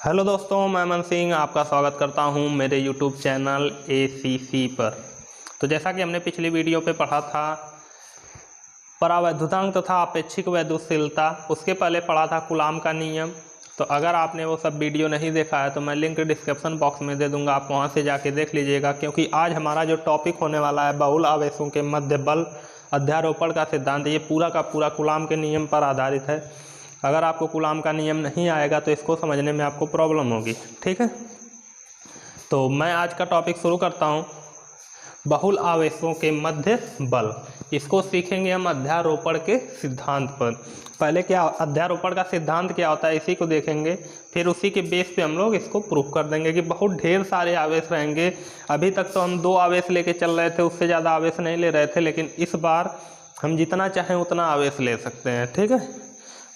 Hello दोस्तों, मैं अमन सिंह आपका स्वागत करता हूं मेरे यूट्यूब चैनल ACC पर। तो जैसा कि हमने पिछली वीडियो पे पढ़ा था परावैद्युतांक तथा अपेक्षिक वैद्युतशीलता, उसके पहले पढ़ा था कूलाम का नियम। तो अगर आपने वो सब वीडियो नहीं देखा है तो मैं लिंक डिस्क्रिप्शन बॉक्स में दे दूंगा, आप वहां से जाके देख लीजिएगा। क्योंकि आज हमारा जो टॉपिक होने वाला है बहुल आवेशों के मध्य बल अध्यारोपण का सिद्धांत, ये पूरा का पूरा कूलाम के नियम पर आधारित है। अगर आपको कूलाम का नियम नहीं आएगा तो इसको समझने में आपको प्रॉब्लम होगी, ठीक है। तो मैं आज का टॉपिक शुरू करता हूँ, बहुल आवेशों के मध्य बल। इसको सीखेंगे हम अध्यारोपण के सिद्धांत पर। पहले क्या अध्यारोपण का सिद्धांत क्या होता है इसी को देखेंगे, फिर उसी के बेस पे हम लोग इसको प्रूफ कर देंगे कि बहुत ढेर सारे आवेश रहेंगे। अभी तक तो हम 2 आवेश लेके चल रहे थे, उससे ज़्यादा आवेश नहीं ले रहे थे, लेकिन इस बार हम जितना चाहें उतना आवेश ले सकते हैं, ठीक है।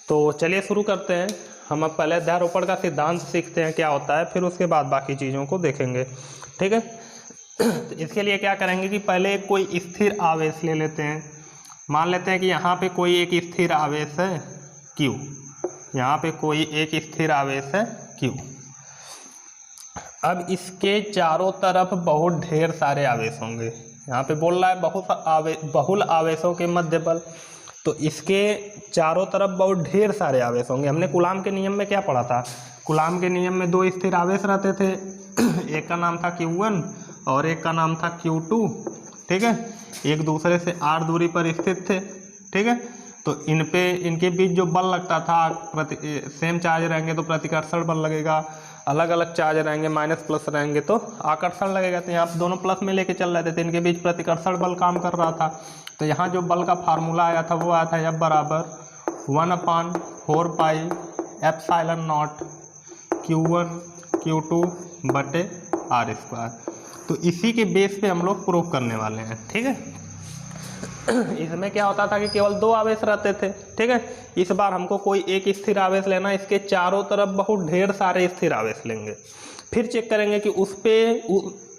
तो चलिए शुरू करते हैं। हम अब पहले अध्यारोपण का सिद्धांत सीखते हैं क्या होता है, फिर उसके बाद बाकी चीज़ों को देखेंगे, ठीक है। तो इसके लिए क्या करेंगे कि पहले कोई स्थिर आवेश ले लेते हैं। मान लेते हैं कि यहाँ पे कोई एक स्थिर आवेश है Q, यहाँ पे कोई एक स्थिर आवेश है Q। अब इसके चारों तरफ बहुत ढेर सारे आवेश होंगे। यहाँ पे बोल रहा है बहुल आवेशों के मध्य बल, तो इसके चारों तरफ बहुत ढेर सारे आवेश होंगे। हमने कूलाम के नियम में क्या पढ़ा था? कूलाम के नियम में 2 स्थिर आवेश रहते थे, एक का नाम था Q1 और एक का नाम था Q2, ठीक है। एक दूसरे से r दूरी पर स्थित थे, ठीक है। तो इनके बीच जो बल लगता था, सेम चार्ज रहेंगे तो प्रतिकर्षण बल लगेगा, अलग अलग चार्ज रहेंगे माइनस प्लस रहेंगे तो आकर्षण लगेगा। तो यहाँ दोनों प्लस में लेके चल रहे थे, इनके बीच प्रतिकर्षण बल काम कर रहा था। तो यहाँ जो बल का फार्मूला आया था वो आया था F बराबर 1/4 pi epsilon not Q1 Q2 बटे r²। तो इसी के बेस पे हम लोग प्रूफ करने वाले हैं, ठीक है। इसमें क्या होता था कि केवल 2 आवेश रहते थे, ठीक है। इस बार हमको कोई एक स्थिर आवेश लेना, इसके चारों तरफ बहुत ढेर सारे स्थिर आवेश लेंगे। फिर चेक करेंगे कि उस पे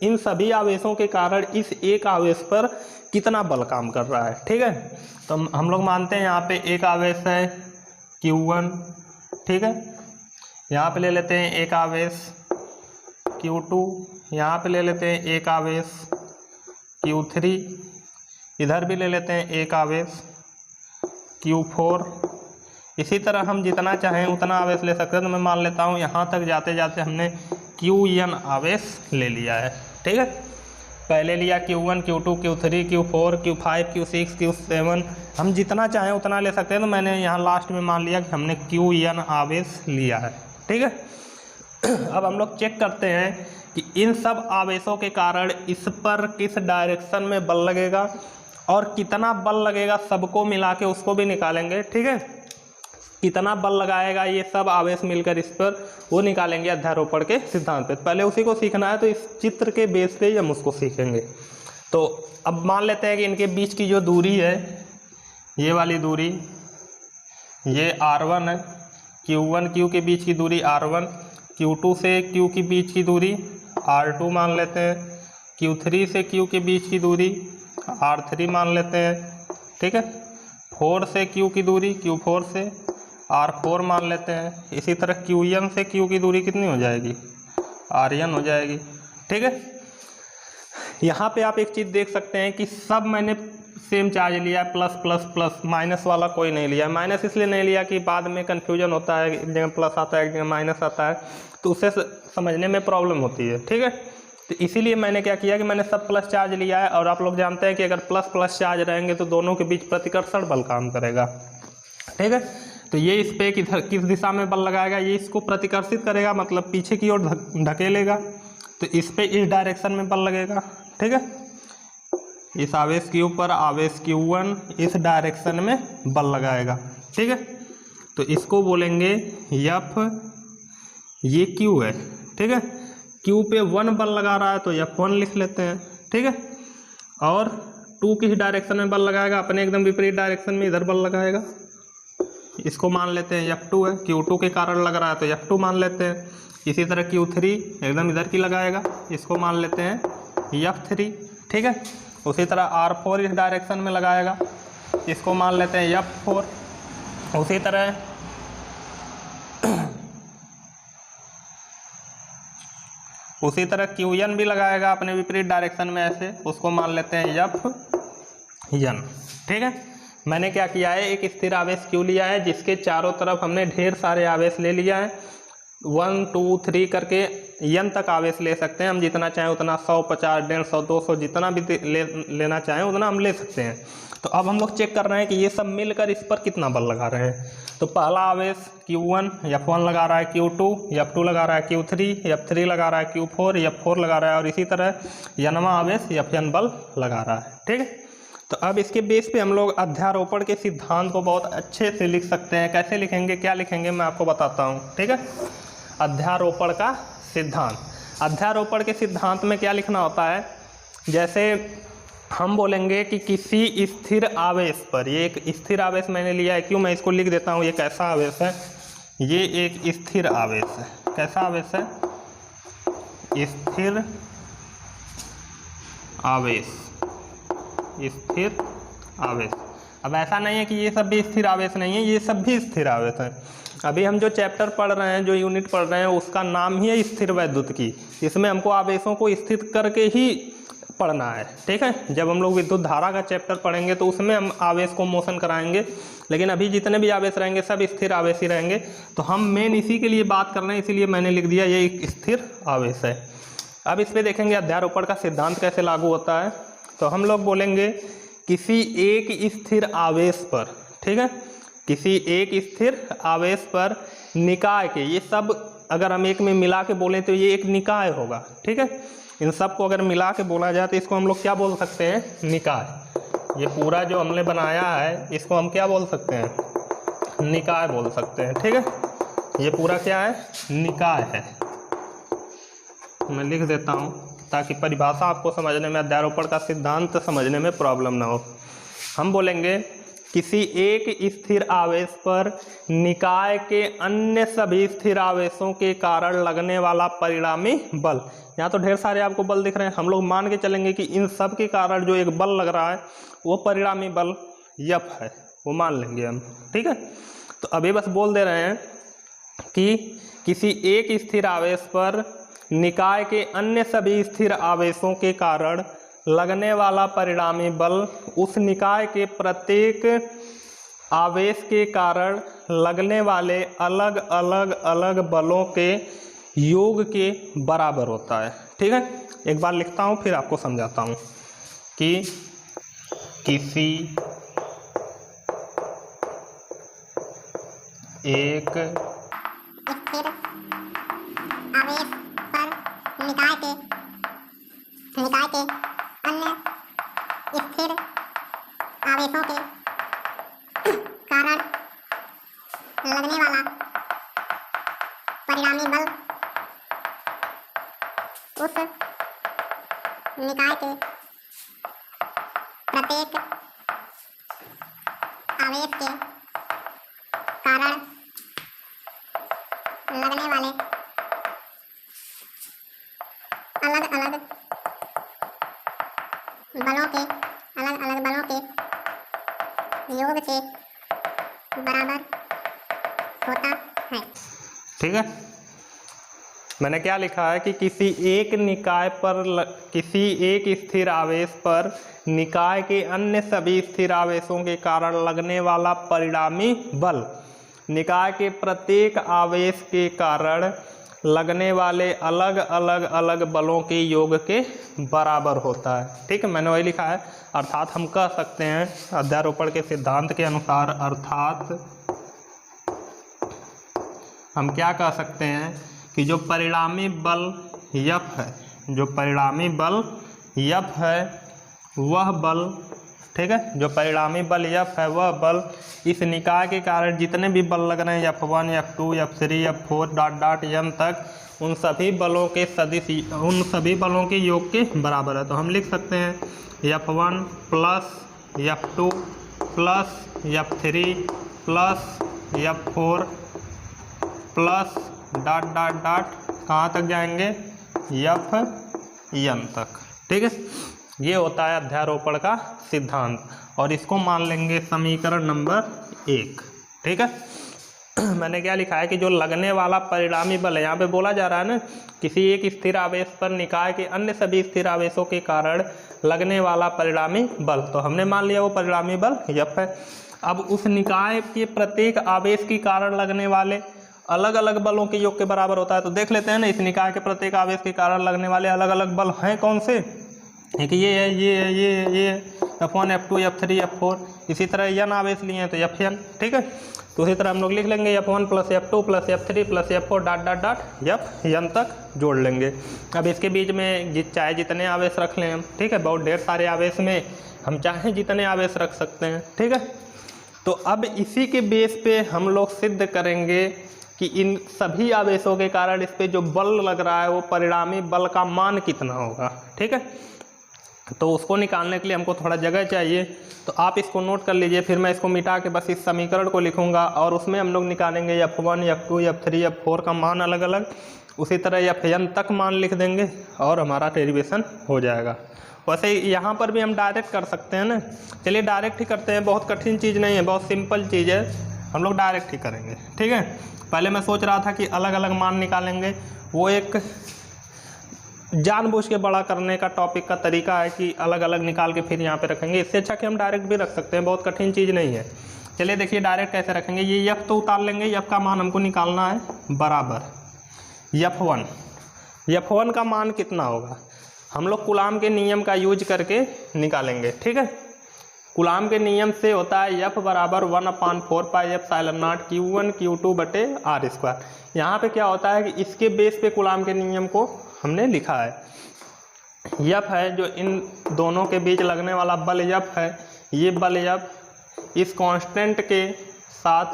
इन सभी आवेशों के कारण इस एक आवेश पर कितना बल काम कर रहा है, ठीक है। तो हम लोग मानते हैं यहाँ पे एक आवेश है Q1, ठीक है। यहाँ पे ले लेते हैं एक आवेश Q2, यहाँ पे ले लेते हैं एक आवेश Q3, इधर भी ले लेते हैं एक आवेश Q4। इसी तरह हम जितना चाहें उतना आवेश ले सकते हैं। तो मैं मान लेता हूँ यहाँ तक जाते जाते हमने Qn आवेश ले लिया है, ठीक है। पहले लिया Q1 Q2 Q3 Q4 Q5 Q6 Q7, हम जितना चाहें उतना ले सकते हैं। तो मैंने यहाँ लास्ट में मान लिया कि हमने Qn आवेश लिया है, ठीक है। अब हम लोग चेक करते हैं कि इन सब आवेशों के कारण इस पर किस डायरेक्शन में बल लगेगा और कितना बल लगेगा, सबको मिला के उसको भी निकालेंगे, ठीक है। कितना बल लगाएगा ये सब आवेश मिलकर इस पर, वो निकालेंगे अध्यारोपण के सिद्धांत पे। पहले उसी को सीखना है, तो इस चित्र के बेस पे ही हम उसको सीखेंगे। तो अब मान लेते हैं कि इनके बीच की जो दूरी है, ये वाली दूरी, ये R1 है। Q1 Q के बीच की दूरी R1, Q2 से Q के बीच की दूरी R2 मान लेते हैं, Q3 से Q के बीच की दूरी R3 मान लेते हैं, ठीक है। 4 से Q की दूरी Q4 से R4 मान लेते हैं। इसी तरह Qn से Q की दूरी कितनी हो जाएगी? Rn हो जाएगी, ठीक है। यहाँ पे आप एक चीज़ देख सकते हैं कि सब मैंने सेम चार्ज लिया है, प्लस प्लस प्लस, माइनस वाला कोई नहीं लिया। माइनस इसलिए नहीं लिया कि बाद में कन्फ्यूजन होता है, एक जगह प्लस आता है एक जगह माइनस आता है, तो उससे समझने में प्रॉब्लम होती है, ठीक है। तो इसीलिए मैंने क्या किया कि मैंने सब प्लस चार्ज लिया है। और आप लोग जानते हैं कि अगर प्लस प्लस चार्ज रहेंगे तो दोनों के बीच प्रतिकर्षण बल काम करेगा, ठीक है। तो ये इस पे किस दिशा में बल लगाएगा, ये इसको प्रतिकर्षित करेगा, मतलब पीछे की ओर ढकेलेगा। तो इस पे इस डायरेक्शन में बल लगेगा, ठीक है। इस आवेश Q पर आवेश Q1 इस डायरेक्शन में बल लगाएगा, ठीक है। तो इसको बोलेंगे F, ये Q है, ठीक है। Q पे 1 बल लगा रहा है तो F1 लिख लेते हैं, ठीक है। और 2 किस डायरेक्शन में बल लगाएगा? अपने एकदम विपरीत डायरेक्शन में इधर बल लगाएगा, इसको मान लेते हैं F2 है। Q2 के कारण लग रहा है तो F2 मान लेते हैं। इसी तरह Q3 एकदम इधर की लगाएगा, इसको मान लेते हैं F3, ठीक है। उसी तरह R4 इस डायरेक्शन में लगाएगा, इसको मान लेते हैं F4। उसी तरह उसी तरह क्यू एन भी लगाएगा अपने विपरीत डायरेक्शन में ऐसे, उसको मान लेते हैं एफ एन। ठीक है, मैंने क्या किया है, एक स्थिर आवेश क्यू लिया है जिसके चारों तरफ हमने ढेर सारे आवेश ले लिया है, 1 2 3 करके एन तक आवेश ले सकते हैं हम, जितना चाहें उतना, 100 50 150 200 जितना भी लेना चाहें उतना हम ले सकते हैं। तो अब हम लोग चेक कर रहे हैं कि ये सब मिलकर इस पर कितना बल लगा रहे हैं। तो पहला आवेश Q1 F1 लगा रहा है, Q2 F2 लगा रहा है, Q3 F3 लगा रहा है, Q4 F4 लगा रहा है, और इसी तरह यनवा आवेश Fn बल लगा रहा है। ठीक है, तो अब इसके बेस पे हम लोग अध्यारोपण के सिद्धांत को बहुत अच्छे से लिख सकते हैं। कैसे लिखेंगे, क्या लिखेंगे, मैं आपको बताता हूँ। ठीक है, अध्यारोपण का सिद्धांत। अध्यारोपण के सिद्धांत में क्या लिखना होता है, जैसे हम बोलेंगे कि किसी स्थिर आवेश पर, ये एक स्थिर आवेश मैंने लिया है, क्यों, मैं इसको लिख देता हूँ, ये कैसा आवेश है, ये एक स्थिर आवेश है। कैसा आवेश है, स्थिर आवेश, स्थिर आवेश। अब ऐसा नहीं है कि ये सब भी स्थिर आवेश नहीं है, ये सब भी स्थिर आवेश है। अभी हम जो चैप्टर पढ़ रहे हैं, जो यूनिट पढ़ रहे हैं, उसका नाम ही है स्थिर वैद्युतिकी। इसमें हमको आवेशों को स्थित करके ही पढ़ना है। ठीक है, जब हम लोग विद्युत धारा का चैप्टर पढ़ेंगे तो उसमें हम आवेश को मोशन कराएंगे, लेकिन अभी जितने भी आवेश रहेंगे सब स्थिर आवेश ही रहेंगे। तो हम मेन इसी के लिए बात कर रहे हैं, इसीलिए मैंने लिख दिया ये एक स्थिर आवेश है। अब इस पर देखेंगे अध्यारोपण का सिद्धांत कैसे लागू होता है। तो हम लोग बोलेंगे किसी एक स्थिर आवेश पर, ठीक है, किसी एक स्थिर आवेश पर निकाय के, ये सब अगर हम एक में मिला के बोलें तो ये एक निकाय होगा। ठीक है, इन सब को अगर मिला के बोला जाए तो इसको हम लोग क्या बोल सकते हैं, निकाय। ये पूरा जो हमने बनाया है इसको हम क्या बोल सकते हैं, निकाय बोल सकते हैं। ठीक है, ये पूरा क्या है, निकाय है। मैं लिख देता हूँ ताकि परिभाषा आपको समझने में, अध्यारोपण का सिद्धांत समझने में प्रॉब्लम ना हो। हम बोलेंगे किसी एक स्थिर आवेश पर निकाय के अन्य सभी स्थिर आवेशों के कारण लगने वाला परिणामी बल। यहाँ तो ढेर सारे आपको बल दिख रहे हैं, हम लोग मान के चलेंगे कि इन सब के कारण जो एक बल लग रहा है वो परिणामी बल F है, वो मान लेंगे हम। ठीक है, तो अभी बस बोल दे रहे हैं कि किसी एक स्थिर आवेश पर निकाय के अन्य सभी स्थिर आवेशों के कारण लगने वाला परिणामी बल उस निकाय के प्रत्येक आवेश के कारण लगने वाले अलग अलग अलग बलों के योग के बराबर होता है। ठीक है, एक बार लिखता हूँ फिर आपको समझाता हूँ कि किसी एक स्थिर आवेश पर निकाय के अन्य स्थिर आवेशों के कारण लगने वाला परिणामी बल उस निकाय के प्रत्येक आवेश के कारण लगने वाले अलग अलग बलों के योग के बराबर होता है। ठीक है, मैंने क्या लिखा है कि किसी एक निकाय पर किसी एक स्थिर आवेश पर निकाय के अन्य सभी स्थिर आवेशों के कारण लगने वाला परिणामी बल निकाय के प्रत्येक आवेश के कारण लगने वाले अलग अलग अलग बलों के योग के बराबर होता है। ठीक है, मैंने वही लिखा है। अर्थात हम कह सकते हैं अध्यारोपण के सिद्धांत के अनुसार, अर्थात हम क्या कह सकते हैं कि जो परिणामी बल F है, जो परिणामी बल F है वह बल, ठीक है, जो परिणामी बल F है वह बल इस निकाय के कारण जितने भी बल लग रहे हैं F1 F2 F3 F4 dot dot m तक, उन सभी बलों के सदिश, उन सभी बलों के योग के बराबर है। तो हम लिख सकते हैं F1 plus F2 plus F3 plus F4 plus dot dot dot कहाँ तक जाएंगे, Fn तक। ठीक है, ये होता है अध्यारोपण का सिद्धांत और इसको मान लेंगे समीकरण नंबर 1। ठीक है, मैंने क्या लिखा है कि जो लगने वाला परिणामी बल है, यहाँ पे बोला जा रहा है ना, किसी एक स्थिर आवेश पर निकाय के अन्य सभी स्थिर आवेशों के कारण लगने वाला परिणामी बल, तो हमने मान लिया वो परिणामी बल F है। अब उस निकाय के प्रत्येक आवेश के कारण लगने वाले अलग अलग बलों के योग के बराबर होता है। तो देख लेते हैं ना, इस निकाय के प्रत्येक आवेश के कारण लगने वाले अलग अलग बल हैं कौन से, एक ये है, ये है, ये F1 F2 F3 F4, इसी तरह n आवेश लिए हैं तो Fn, ठीक है। तो उसी तरह हम लोग लिख लेंगे F1 + F2 + F3 + F4 ... Fn तक जोड़ लेंगे। अब इसके बीच में चाहे जितने आवेश रख लें हम, ठीक है, बहुत ढेर सारे आवेश में हम चाहे जितने आवेश रख सकते हैं, ठीक है। तो अब इसी के बेस पे हम लोग सिद्ध करेंगे कि इन सभी आवेशों के कारण इस पे जो बल लग रहा है वो परिणामी बल का मान कितना होगा, ठीक है। तो उसको निकालने के लिए हमको थोड़ा जगह चाहिए, तो आप इसको नोट कर लीजिए, फिर मैं इसको मिटा के बस इस समीकरण को लिखूंगा और उसमें हम लोग निकालेंगे F1 F2 F3 F4 का मान अलग अलग, उसी तरह Fn तक मान लिख देंगे और हमारा डेरिवेशन हो जाएगा। वैसे यहाँ पर भी हम डायरेक्ट कर सकते हैं ना, चलिए डायरेक्ट ही करते हैं, बहुत कठिन चीज़ नहीं है, बहुत सिंपल चीज़ है, हम लोग डायरेक्ट ही करेंगे, ठीक है। पहले मैं सोच रहा था कि अलग अलग मान निकालेंगे, वो एक जानबूझ के बड़ा करने का टॉपिक का तरीका है कि अलग अलग निकाल के फिर यहाँ पे रखेंगे, इससे अच्छा कि हम डायरेक्ट भी रख सकते हैं, बहुत कठिन चीज़ नहीं है। चलिए देखिए डायरेक्ट कैसे रखेंगे, ये F तो उतार लेंगे, F का मान हमको निकालना है बराबर F1 का मान कितना होगा, हम लोग कूलाम के नियम का यूज करके निकालेंगे, ठीक है। कूलाम के नियम से होता है F बराबर 1/4πε0 Q1 Q2 R²। यहाँ पे क्या होता है कि इसके बेस पे कूलाम के नियम को हमने लिखा है, F है जो इन दोनों के बीच लगने वाला बल F है, ये बल F इस कांस्टेंट के साथ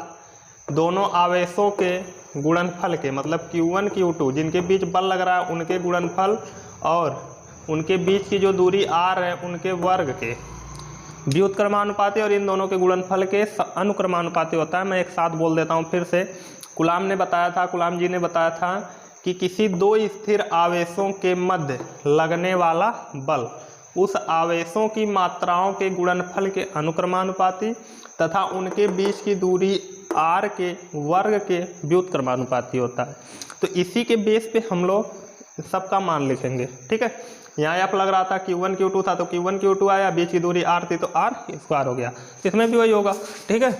दोनों आवेशों के गुणनफल के, मतलब Q1 Q2 जिनके बीच बल लग रहा है उनके गुणनफल और उनके बीच की जो दूरी R है उनके वर्ग के व्युत्क्रमानुपाती और इन दोनों के गुणनफल के अनुक्रमानुपाती होता है। मैं एक साथ बोल देता हूँ फिर से, कूलाम जी ने बताया था कि किसी दो स्थिर आवेशों के मध्य लगने वाला बल उस आवेशों की मात्राओं के गुणनफल के अनुक्रमानुपाती तथा उनके बीच की दूरी r के वर्ग के व्युत्क्रमानुपाती होता है। तो इसी के बेस पे हम लोग सबका मान लिखेंगे, ठीक है। यहाँ F लग रहा था Q1 Q2 था तो Q1 Q2 आया, बीच की दूरी r थी तो R² हो गया, इसमें भी वही होगा, ठीक है।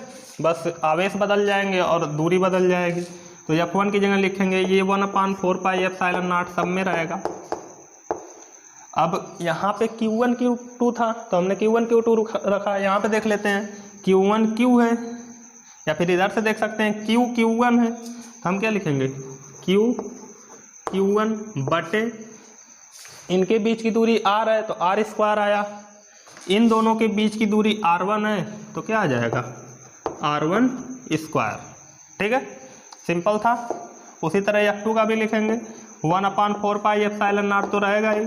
बस आवेश बदल जाएंगे और दूरी बदल जाएगी। तो F1 की जगह लिखेंगे ये 1/4πε0 सब में रहेगा। अब यहाँ पे Q1 Q2 था तो हमने Q1 Q2 रखा, यहाँ पे देख लेते हैं Q1 Q है या फिर इधर से देख सकते हैं Q1 है, हम क्या लिखेंगे Q1 बटे इनके बीच की दूरी R है तो R² आया, इन दोनों के बीच की दूरी R1 है तो क्या आ जाएगा R1², ठीक है, सिंपल था। उसी तरह F2 का भी लिखेंगे 1/4πε0 तो रहेगा ही।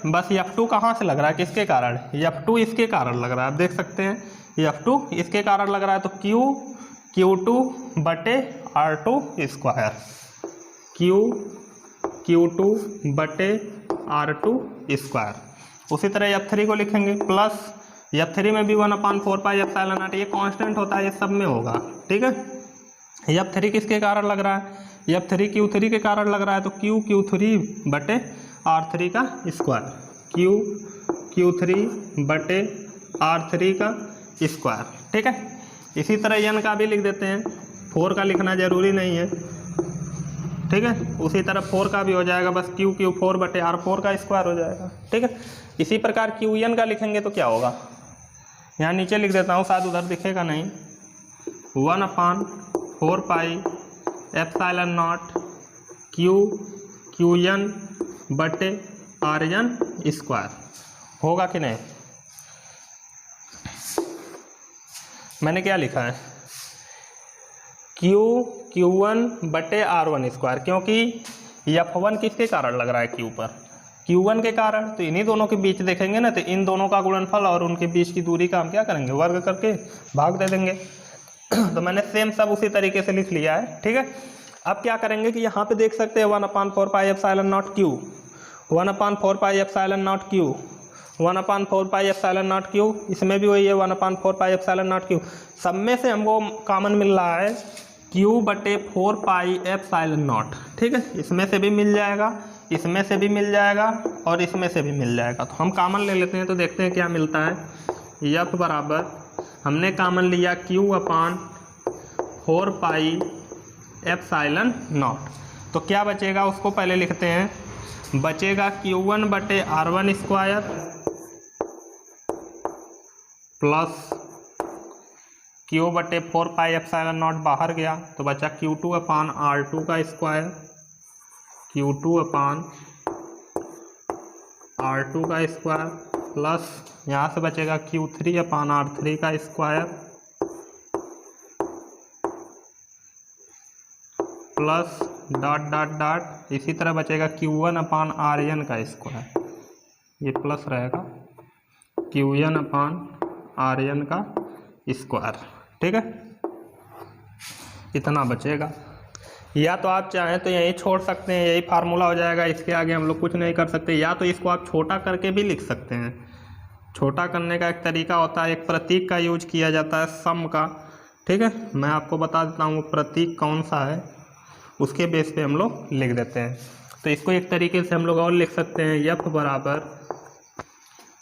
बस F2 कहाँ से लग रहा है, किसके कारण, F2 इसके कारण लग रहा है, आप देख सकते हैं F2 इसके कारण लग रहा है तो Q2 बटे R2², Q2 बटे R2²। उसी तरह F3 को लिखेंगे प्लस F3 में भी 1/4πε0, ये कांस्टेंट होता है, ये सब में होगा, ठीक है। F3 किसके कारण लग रहा है, F3 Q3 के कारण लग रहा है तो Q3 बटे R3 का स्क्वायर, Q3 बटे R3 का स्क्वायर, ठीक है। इसी तरह n का भी लिख देते हैं, 4 का लिखना जरूरी नहीं है, ठीक है। उसी तरह 4 का भी हो जाएगा, बस Q4 बटे R4 का स्क्वायर हो जाएगा, ठीक है। इसी प्रकार Qn का लिखेंगे तो क्या होगा, यहाँ नीचे लिख देता हूँ, शायद उधर दिखेगा नहीं, 1/4πε0 Qn बटे Rn² होगा कि नहीं। मैंने क्या लिखा है Q1 बटे R1², क्योंकि F1 किसके कारण लग रहा है Q पर, Q1 के कारण, तो इन्हीं दोनों के बीच देखेंगे ना तो इन दोनों का गुणनफल और उनके बीच की दूरी का हम क्या करेंगे, वर्ग करके भाग दे देंगे। तो मैंने सेम सब उसी तरीके से लिख लिया है, ठीक है। अब क्या करेंगे कि यहाँ पे देख सकते हैं 1/4πε0 Q, 1/4πε0 Q 1/4πε0 क्यू, इसमें भी वही है 1/4πε0 क्यू। सब में से हमको कॉमन मिल रहा है Q/4πε0। ठीक है, इसमें से भी मिल जाएगा, इसमें से भी मिल जाएगा और इसमें से भी मिल जाएगा। तो हम कॉमन ले लेते हैं, तो देखते हैं क्या मिलता है। F बराबर हमने कॉमन लिया Q/4πε0। तो क्या बचेगा उसको पहले लिखते हैं। बचेगा Q1/R1 स्क्वायर प्लस Q/4πε0 बाहर गया तो बचा Q2/R2 का स्क्वायर, Q2/R2 का स्क्वायर प्लस यहाँ से बचेगा Q3/R3 का square plus dot dot dot, इसी तरह बचेगा Q1/RN का स्क्वायर, ये प्लस रहेगा Q1/RN का स्क्वायर। ठीक है, इतना बचेगा। या तो आप चाहें तो यही छोड़ सकते हैं, यही फार्मूला हो जाएगा, इसके आगे हम लोग कुछ नहीं कर सकते। या तो इसको आप छोटा करके भी लिख सकते हैं। छोटा करने का एक तरीका होता है, एक प्रतीक का यूज किया जाता है सम का। ठीक है, मैं आपको बता देता हूँ प्रतीक कौन सा है, उसके बेस पे हम लोग लिख देते हैं। तो इसको एक तरीके से हम लोग और लिख सकते हैं, F बराबर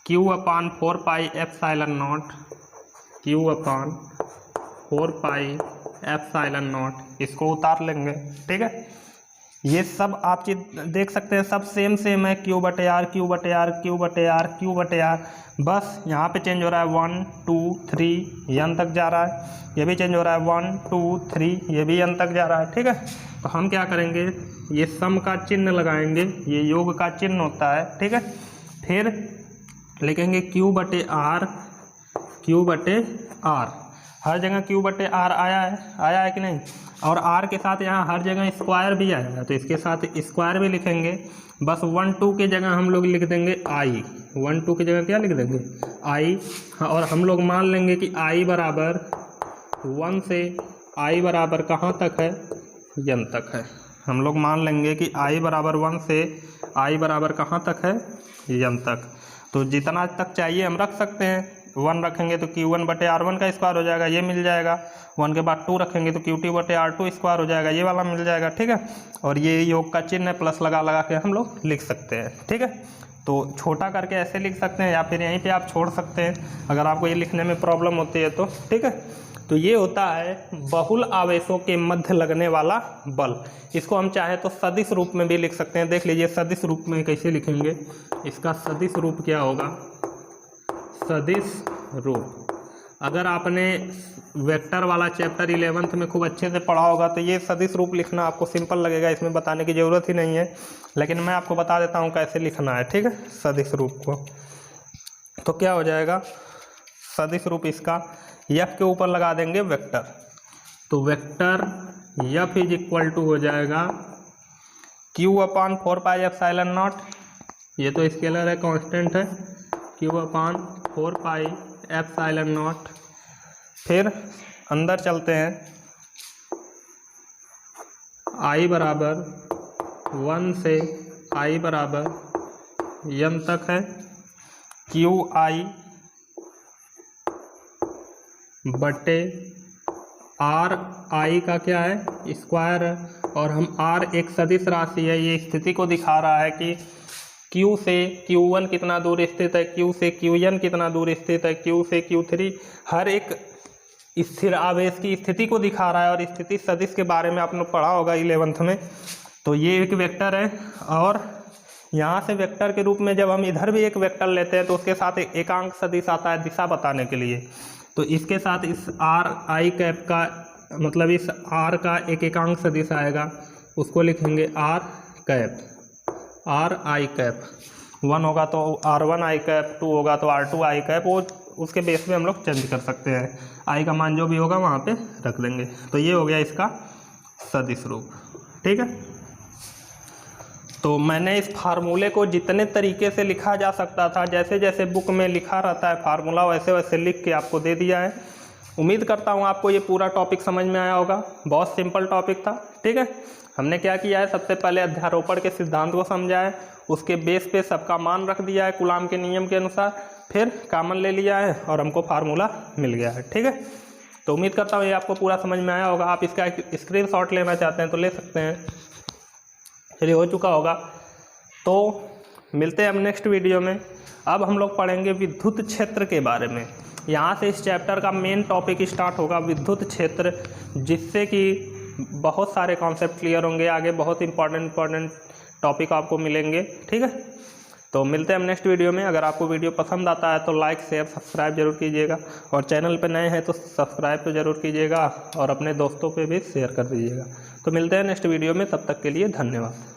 Q/4πε0, Q/4πε0, इसको उतार लेंगे। ठीक है, ये सब आप चीज देख सकते हैं, सब सेम है, Q/R Q/R Q/R Q/R, बस यहाँ पे चेंज हो रहा है 1 2 3 n तक जा रहा है, ये भी चेंज हो रहा है 1 2 3, ये भी n तक जा रहा है। ठीक है, तो हम क्या करेंगे, ये सम का चिन्ह लगाएंगे, ये योग का चिन्ह होता है। ठीक है, फिर लिखेंगे Q/R Q/R, हर जगह Q/R आया है कि नहीं, और R के साथ यहाँ हर जगह स्क्वायर भी आया है, तो इसके साथ स्क्वायर भी लिखेंगे। बस 1 2 की जगह हम लोग लिख देंगे I, 1 2 की जगह क्या लिख देंगे I, और हम लोग मान लेंगे कि I बराबर 1 से I बराबर कहाँ तक है, n तक है। हम लोग मान लेंगे कि I बराबर 1 से I बराबर कहाँ तक है, n तक। तो जितना तक चाहिए हम रख सकते हैं। 1 रखेंगे तो Q1/R1 का स्क्वायर हो जाएगा, ये मिल जाएगा। 1 के बाद 2 रखेंगे तो Q2/R2 स्क्वायर हो जाएगा, ये वाला मिल जाएगा। ठीक है, और ये योग का चिन्ह है, प्लस लगा के हम लोग लिख सकते हैं। ठीक है, तो छोटा करके ऐसे लिख सकते हैं, या फिर यहीं पे आप छोड़ सकते हैं अगर आपको ये लिखने में प्रॉब्लम होती है तो। ठीक है, तो ये होता है बहुल आवेशों के मध्य लगने वाला बल। इसको हम चाहे तो सदिश रूप में भी लिख सकते हैं। देख लीजिए सदिश रूप में कैसे लिखेंगे, इसका सदिश रूप क्या होगा, सदिश रूप। अगर आपने वेक्टर वाला चैप्टर 11th में खूब अच्छे से पढ़ा होगा तो ये सदिश रूप लिखना आपको सिंपल लगेगा, इसमें बताने की ज़रूरत ही नहीं है, लेकिन मैं आपको बता देता हूँ कैसे लिखना है। ठीक है, सदिश रूप को तो क्या हो जाएगा, सदिश रूप इसका F के ऊपर लगा देंगे वेक्टर, तो vector F is equal to हो जाएगा Q/4πε0, ये तो स्केलर है, कांस्टेंट है, Q/4πε0। फिर अंदर चलते हैं, I बराबर 1 से I बराबर n तक है, QI/RI का क्या है, स्क्वायर है, और हम R एक सदिश राशि है, ये स्थिति को दिखा रहा है कि Q से Q1 कितना दूर स्थित है, Q से Qn कितना दूर स्थित है, Q से Q3, हर एक स्थिर आवेश की स्थिति को दिखा रहा है। और स्थिति सदिश के बारे में आपने पढ़ा होगा 11th में। तो ये एक वेक्टर है, और यहाँ से वेक्टर के रूप में जब हम इधर भी एक वेक्टर लेते हैं तो उसके साथ एक एकांक सदिश आता है दिशा बताने के लिए। तो इसके साथ इस RI कैप का मतलब इस R का एक एकांक सदिश आएगा, उसको लिखेंगे R कैप, RI कैप। 1 होगा तो R1I कैप, 2 होगा तो R2I कैप, वो उसके बेस पे हम लोग चेंज कर सकते हैं, I का मान जो भी होगा वहाँ पे रख देंगे। तो ये हो गया इसका सदिश रूप। ठीक है, तो मैंने इस फार्मूले को जितने तरीके से लिखा जा सकता था, जैसे जैसे बुक में लिखा रहता है फार्मूला, वैसे वैसे लिख के आपको दे दिया है। उम्मीद करता हूँ आपको ये पूरा टॉपिक समझ में आया होगा। बहुत सिंपल टॉपिक था, ठीक है। हमने क्या किया है, सबसे पहले अध्यारोपण के सिद्धांत को समझा है, उसके बेस पे सबका मान रख दिया है कूलाम के नियम के अनुसार, फिर कॉमन ले लिया है और हमको फार्मूला मिल गया है, ठीक है। तो उम्मीद करता हूँ ये आपको पूरा समझ में आया होगा। आप इसका स्क्रीनशॉट लेना चाहते हैं तो ले सकते हैं। चलिए, हो चुका होगा। तो मिलते हैं हम नेक्स्ट वीडियो में। अब हम लोग पढ़ेंगे विद्युत क्षेत्र के बारे में। यहाँ से इस चैप्टर का मेन टॉपिक स्टार्ट होगा, विद्युत क्षेत्र, जिससे कि बहुत सारे कॉन्सेप्ट क्लियर होंगे। आगे बहुत इंपॉर्टेंट टॉपिक आपको मिलेंगे, ठीक है। तो मिलते हैं हम नेक्स्ट वीडियो में। अगर आपको वीडियो पसंद आता है तो लाइक शेयर सब्सक्राइब जरूर कीजिएगा, और चैनल पर नए हैं तो सब्सक्राइब तो जरूर कीजिएगा और अपने दोस्तों पे भी शेयर कर दीजिएगा। तो मिलते हैं नेक्स्ट वीडियो में, तब तक के लिए धन्यवाद।